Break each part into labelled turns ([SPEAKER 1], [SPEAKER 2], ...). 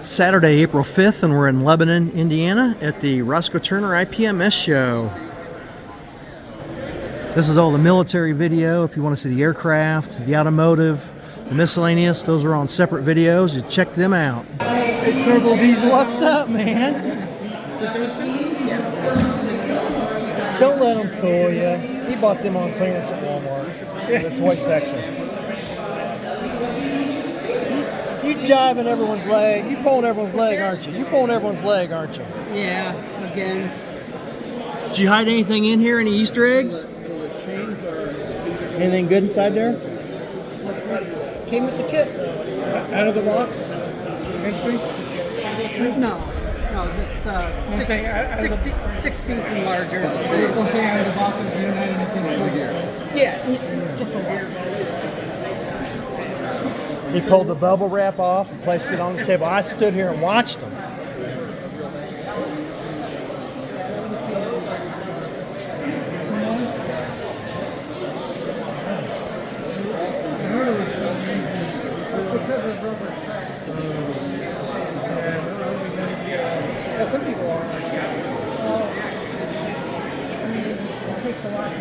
[SPEAKER 1] Saturday, April 5th, and we're in Lebanon, Indiana at the Roscoe IPMS show. This is all the military video. If you want to see the aircraft, the automotive, the miscellaneous, those are on separate videos. You check them out. Hey, Turtle Diesel, what's up, man? Don't let him fool you. He bought them on clearance at Walmart, the toy section. You jiving everyone's leg. You pulling everyone's leg, aren't you? You pulling everyone's leg, aren't you?
[SPEAKER 2] Yeah, again.
[SPEAKER 1] Did you hide anything in here? Any Easter eggs? Anything good inside there?
[SPEAKER 2] Came with the kit.
[SPEAKER 1] Out of the box? Eventually?
[SPEAKER 2] No, just 16th and larger.
[SPEAKER 3] I'm saying out of the box, you didn't have anything.
[SPEAKER 2] Yeah, just a lot.
[SPEAKER 1] He pulled the bubble wrap off and placed it on the table. I stood here and watched him.
[SPEAKER 3] Some people are like that. It takes a lot to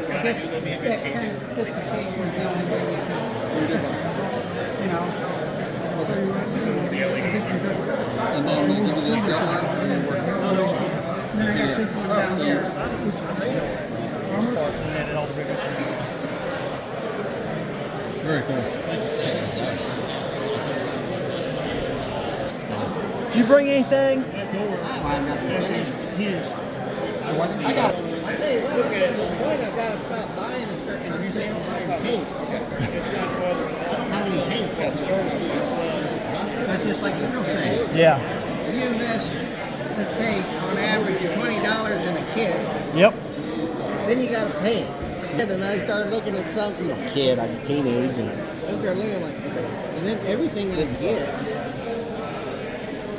[SPEAKER 2] I guess that kind of sophistication is the only way you can, you know. So the LEDs and then we give you the then I got this one down here.
[SPEAKER 3] Very cool.
[SPEAKER 1] Did you bring anything?
[SPEAKER 4] I got it. Hey, look at it. The point I gotta stop buying and start concentrating on buying paint. I don't have any paint. That's just like the real thing.
[SPEAKER 1] Yeah.
[SPEAKER 4] If you invest, let's say, on average, $20 in a kit,
[SPEAKER 1] Yep.
[SPEAKER 4] then you gotta paint. And then I started looking at something, a kid, I'm a teenage, and I started looking like, and then everything I get,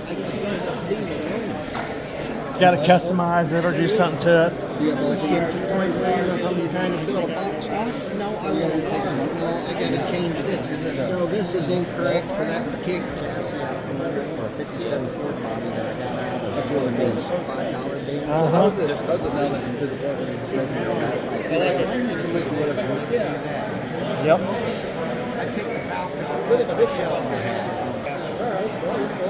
[SPEAKER 4] I just don't leave it alone.
[SPEAKER 1] Got to customize it or do something to it.
[SPEAKER 4] Let's get to the point where if I'm trying to build a box stock, no, I want a car. No, I got to change this. No, this is incorrect for that particular chassis out from under for a 57 Ford body that I got out of. That's one of these $5 bins.
[SPEAKER 1] Yep.
[SPEAKER 4] I picked the Falcon up off my shelf I had.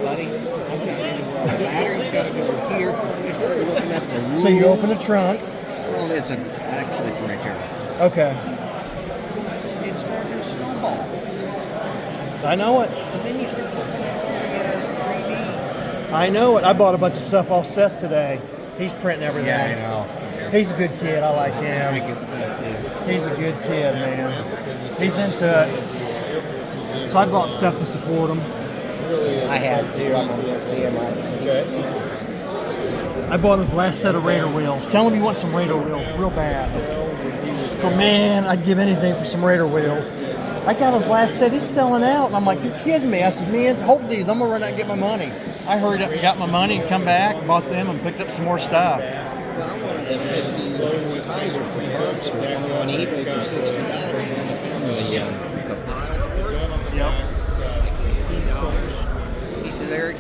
[SPEAKER 4] Buddy, I've got anywhere. The battery's got to go here. I started looking at the rules.
[SPEAKER 1] So you open the trunk.
[SPEAKER 4] Well, actually it's right there.
[SPEAKER 1] Okay.
[SPEAKER 4] It started to snowball.
[SPEAKER 1] I know it.
[SPEAKER 4] And then you start looking at 3D.
[SPEAKER 1] I know it. I bought a bunch of stuff off Seth today. He's printing everything.
[SPEAKER 4] Yeah, I know.
[SPEAKER 1] He's a good kid. I like
[SPEAKER 4] I
[SPEAKER 1] him.
[SPEAKER 4] think it's stuff too.
[SPEAKER 1] He's a good kid, man. He's into it. So I bought stuff to support him.
[SPEAKER 4] I have too. I'm going to go see him.
[SPEAKER 1] I bought his last set of Raider wheels. Tell him you want some Raider wheels real bad. But man, I'd give anything for some Raider wheels. I got his last set. He's selling out. And I'm like, you're kidding me. I said, man, hold these. I'm going to run out and get my money. I hurried up and got my money and come back, bought them, and picked up some more stuff.
[SPEAKER 4] Well, I wanted a 50 Kaiser for parts. I was on eBay for $60. And I found the pile for it.
[SPEAKER 1] Yep.
[SPEAKER 4] He said, Eric, I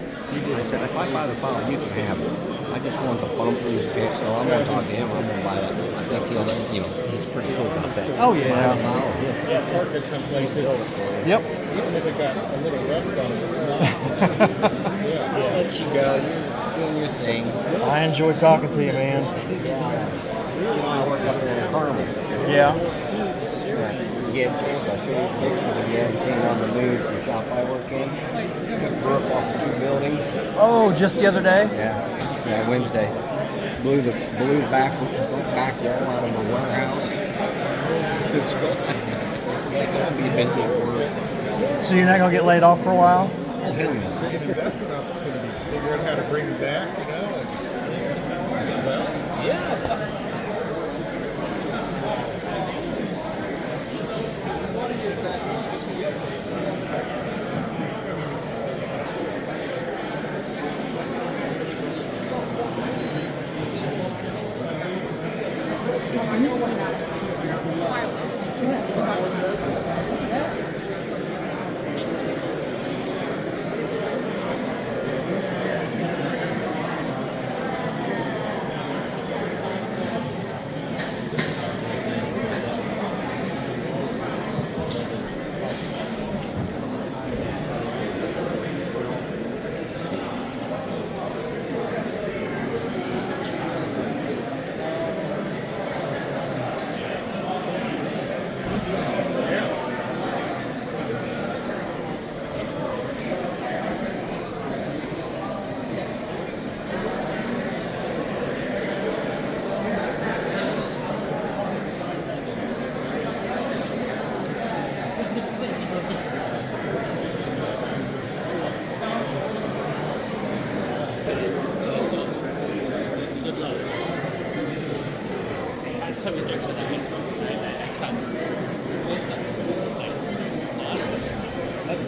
[SPEAKER 4] said, if I buy the file, you can have it. I just want the bumpers, so I'm going to talk to him. I'm going to buy that. I think he's pretty cool about that.
[SPEAKER 1] Oh, yeah.
[SPEAKER 4] Buy the file,
[SPEAKER 3] Park at some place build it for you.
[SPEAKER 1] Yep.
[SPEAKER 3] Even if it got a little rust on it.
[SPEAKER 4] I'll let you go. You're doing your thing.
[SPEAKER 1] I enjoy talking to you, man.
[SPEAKER 4] I work up there in Carmel.
[SPEAKER 1] Yeah.
[SPEAKER 4] You get a chance, I'll show you pictures if you haven't seen it on the news. The shop I work in. Took the roof off of 2 buildings.
[SPEAKER 1] Oh, just the other day?
[SPEAKER 4] Yeah, Wednesday. Blew the back wall out of a warehouse. It's going to be busy at work.
[SPEAKER 1] So you're not going to get laid off for a while?
[SPEAKER 4] Oh, hell no.
[SPEAKER 3] It's an investment opportunity. Figure out how to bring it back, you know. Well, yeah.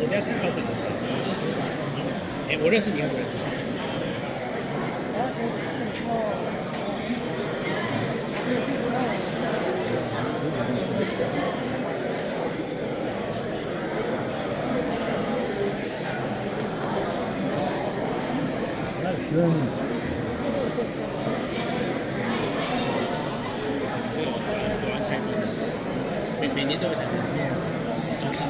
[SPEAKER 2] 俺やつ数です。俺やつ200円です。每年都会产生。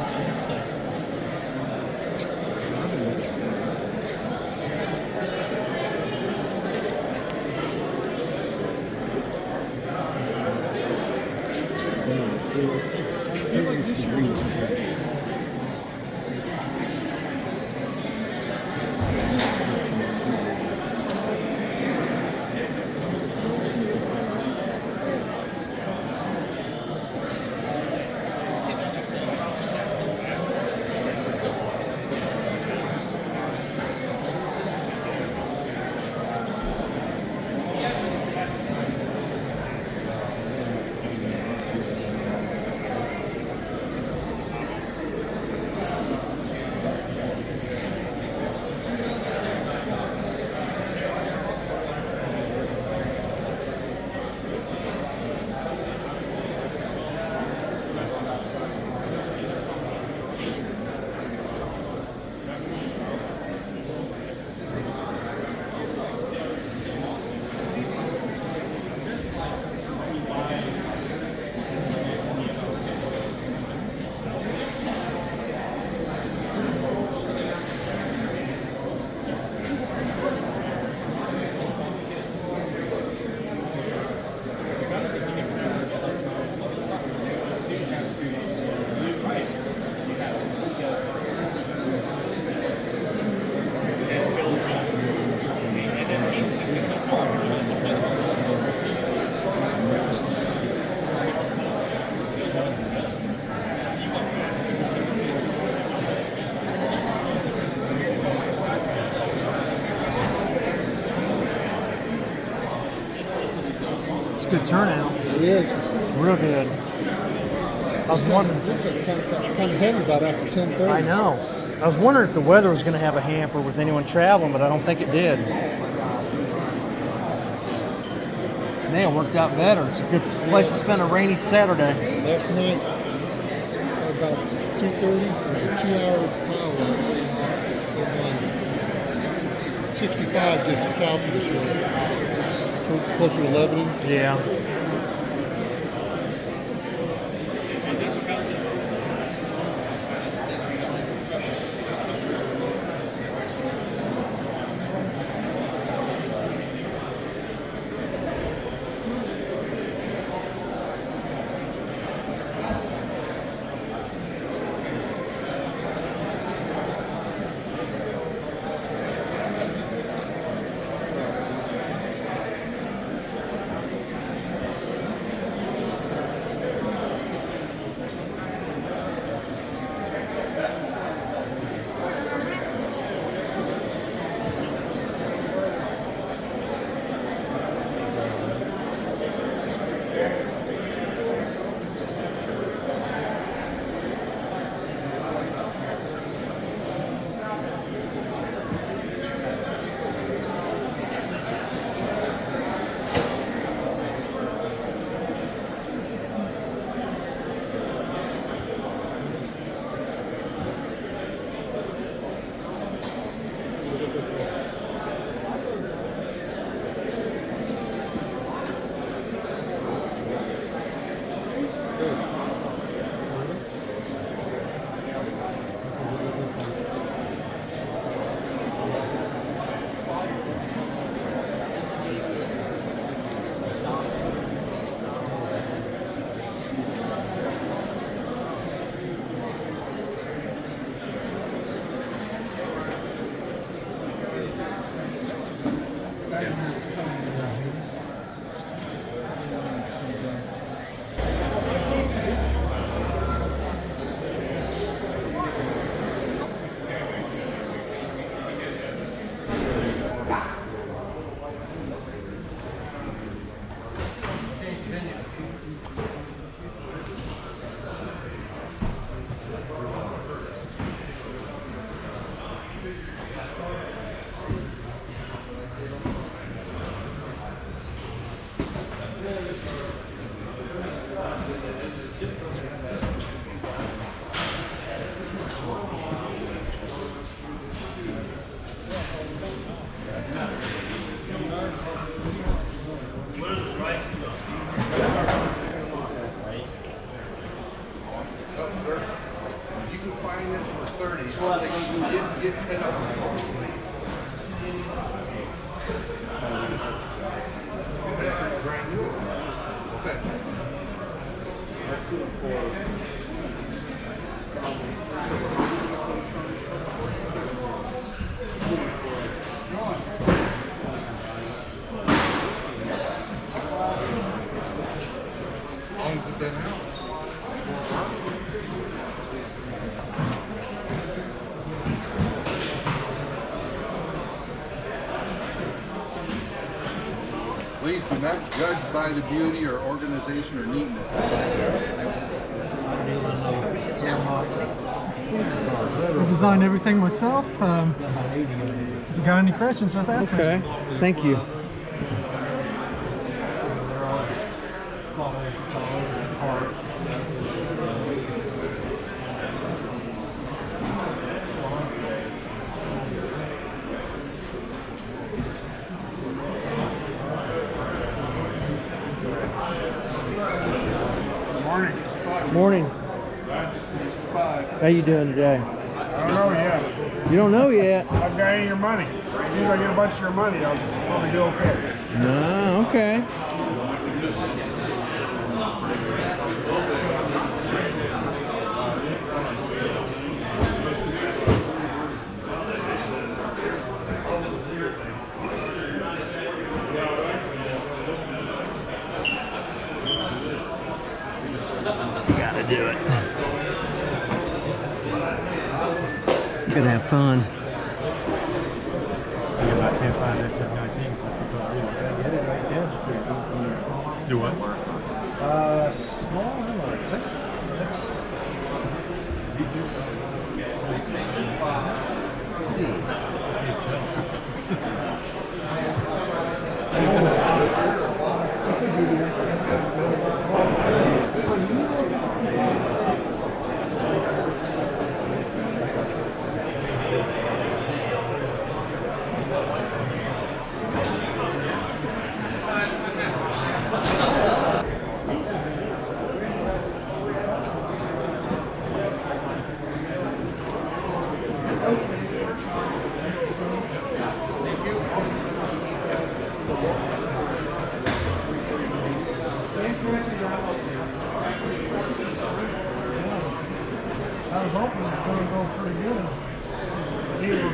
[SPEAKER 1] It's a good turnout.
[SPEAKER 3] It is.
[SPEAKER 1] Real good. I was wondering.
[SPEAKER 3] Looks like kind of heavy about after 10:30.
[SPEAKER 1] I know. I was wondering if the weather was going to have a hamper with anyone traveling, but I don't think it did. Man, it worked out better. It's a good place to spend a rainy Saturday.
[SPEAKER 3] Last night, about 2:30, was a 2-hour power. 65 just south of the shore, closer to Lebanon.
[SPEAKER 1] Yeah.
[SPEAKER 3] You can find this for 30. So they can get 10 of them, please. This is brand new. Okay. How long has it been out? 4 months. Please do not judge by the beauty or organization or neatness.
[SPEAKER 2] I designed everything myself. If you got any questions, just ask me.
[SPEAKER 1] Okay, thank you. Morning. How you doing today?
[SPEAKER 5] I don't know yet.
[SPEAKER 1] You don't know yet.
[SPEAKER 5] I've got any of your money. As soon as I get a bunch of your money, I'll probably do okay.
[SPEAKER 1] No, okay. Gotta do it. Gonna have fun.
[SPEAKER 5] Do what?
[SPEAKER 6] Small, that's
[SPEAKER 5] I was hoping it was going to go pretty good. Either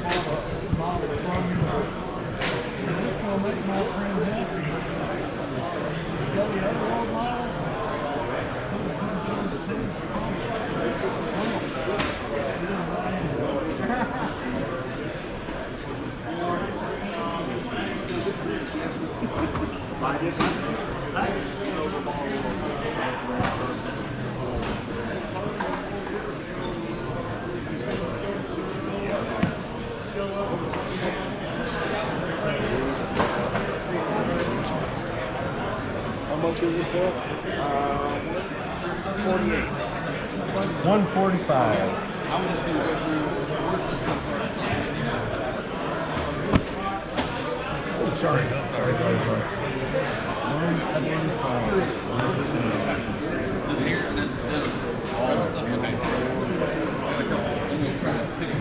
[SPEAKER 5] have a model from you or it's going to make my friends happy. Got the other old model?
[SPEAKER 6] how much is it for?
[SPEAKER 5] 48.
[SPEAKER 6] 145.
[SPEAKER 3] I'm just going to go through horses and start standing.
[SPEAKER 6] Sorry. 145.
[SPEAKER 3] This here, and then all the stuff. Okay. I'm going to try to pick it up.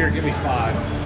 [SPEAKER 6] here, give me 5.